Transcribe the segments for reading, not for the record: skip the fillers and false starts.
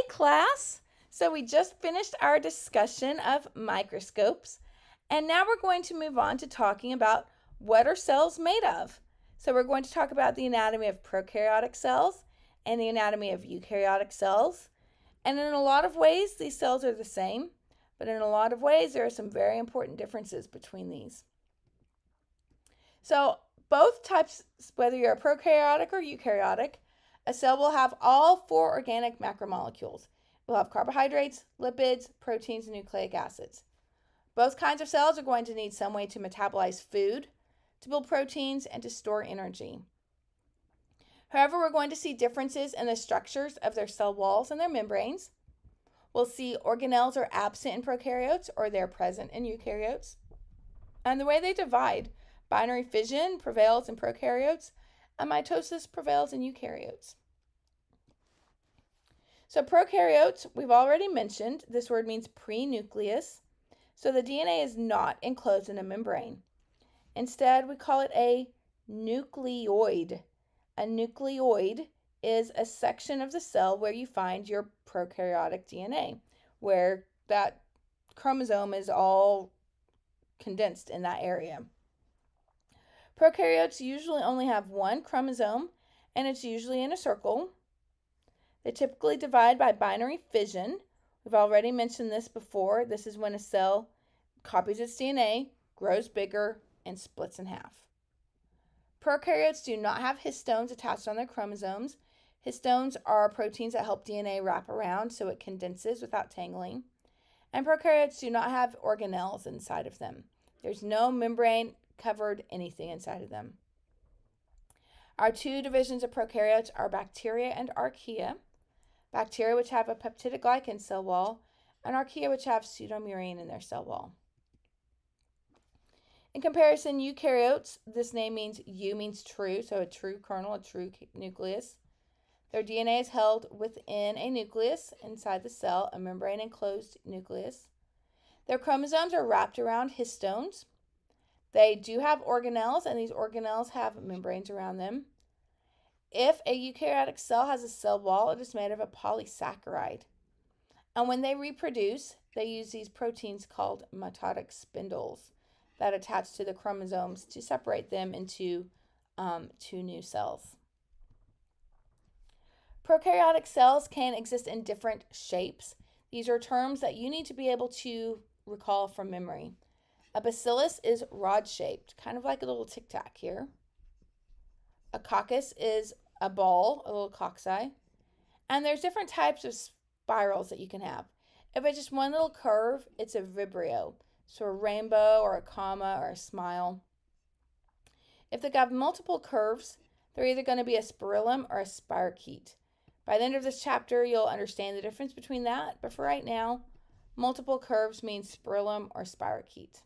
class! So we just finished our discussion of microscopes, and now we're going to move on to talking about what are cells made of. So we're going to talk about the anatomy of prokaryotic cells and the anatomy of eukaryotic cells. And in a lot of ways, these cells are the same, but in a lot of ways, there are some very important differences between these. So both types, whether you're a prokaryotic or eukaryotic, a cell will have all 4 organic macromolecules. It will have carbohydrates, lipids, proteins, and nucleic acids. Both kinds of cells are going to need some way to metabolize food, to build proteins, and to store energy. However, we're going to see differences in the structures of their cell walls and their membranes. We'll see organelles are absent in prokaryotes or they're present in eukaryotes. And the way they divide, binary fission prevails in prokaryotes and mitosis prevails in eukaryotes. So prokaryotes, we've already mentioned, this word means pre-nucleus. So the DNA is not enclosed in a membrane. Instead, we call it a nucleoid. A nucleoid is a section of the cell where you find your prokaryotic DNA, where that chromosome is all condensed in that area. Prokaryotes usually only have 1 chromosome, and it's usually in a circle. They typically divide by binary fission. We've already mentioned this before. This is when a cell copies its DNA, grows bigger, and splits in half. Prokaryotes do not have histones attached on their chromosomes. Histones are proteins that help DNA wrap around so it condenses without tangling. And prokaryotes do not have organelles inside of them. There's no membrane covered anything inside of them. Our 2 divisions of prokaryotes are bacteria and archaea. Bacteria, which have a peptidoglycan cell wall, and archaea, which have pseudomurine in their cell wall. In comparison, eukaryotes, this name means U means true, so a true kernel, a true nucleus. Their DNA is held within a nucleus inside the cell, a membrane-enclosed nucleus. Their chromosomes are wrapped around histones. They do have organelles, and these organelles have membranes around them. If a eukaryotic cell has a cell wall, it is made of a polysaccharide. And when they reproduce, they use these proteins called mitotic spindles that attach to the chromosomes to separate them into 2 new cells. Prokaryotic cells can exist in different shapes. These are terms that you need to be able to recall from memory. A bacillus is rod-shaped, kind of like a little tic-tac here. A coccus is a ball, a little cocci. And there's different types of spirals that you can have. If it's just one little curve, it's a vibrio. So a rainbow or a comma or a smile. If they have multiple curves, they're either going to be a spirillum or a spirochete. By the end of this chapter, you'll understand the difference between that. But for right now, multiple curves means spirillum or spirochete.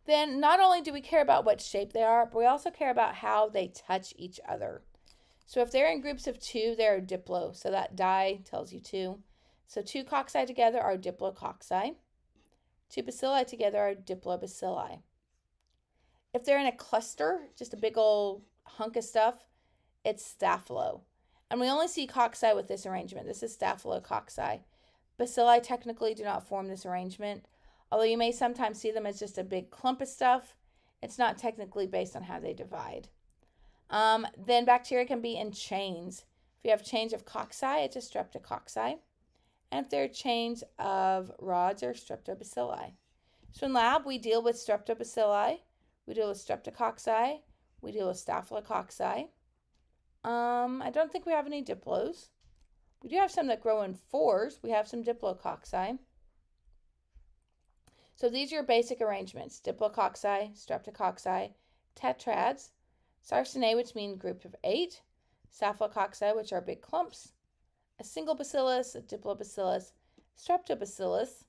Then not only do we care about what shape they are, but we also care about how they touch each other. So if they're in groups of 2, they're diplo. So that di tells you 2. So 2 cocci together are diplococci. 2 bacilli together are diplobacilli. If they're in a cluster, just a big old hunk of stuff, it's staphylo. And we only see cocci with this arrangement. This is staphylococci. Bacilli technically do not form this arrangement. Although you may sometimes see them as just a big clump of stuff, it's not technically based on how they divide. Then bacteria can be in chains. If you have chains of cocci, it's a streptococci. And if they're chains of rods, or streptobacilli. So in lab, we deal with streptobacilli, we deal with streptococci, we deal with staphylococci. I don't think we have any diplos. We do have some that grow in 4s. We have some diplococci. So these are your basic arrangements: diplococci, streptococci, tetrads, sarcinae, which mean group of 8, staphylococci, which are big clumps, a single bacillus, a diplobacillus, streptobacillus,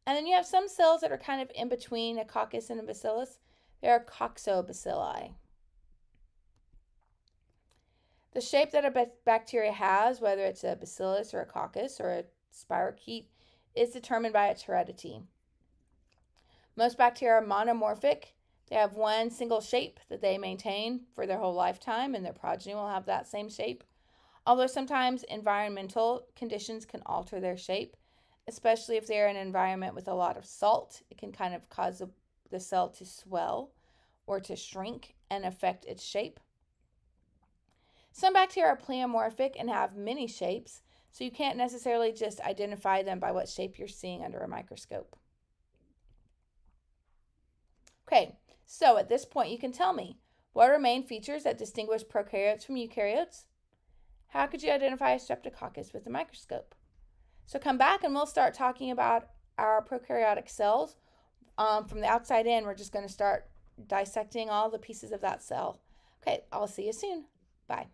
and then you have some cells that are kind of in between a coccus and a bacillus. They are coccobacilli. The shape that a bacteria has, whether it's a bacillus or a coccus or a spirochete, is determined by its heredity. Most bacteria are monomorphic. They have one single shape that they maintain for their whole lifetime, and their progeny will have that same shape. Although sometimes environmental conditions can alter their shape, especially if they're in an environment with a lot of salt. It can kind of cause the cell to swell or to shrink and affect its shape. Some bacteria are pleomorphic and have many shapes, so you can't necessarily just identify them by what shape you're seeing under a microscope. Okay, so at this point you can tell me, what are main features that distinguish prokaryotes from eukaryotes? How could you identify a streptococcus with a microscope? So come back and we'll start talking about our prokaryotic cells. From the outside in, we're just going to start dissecting all the pieces of that cell. Okay, I'll see you soon. Bye.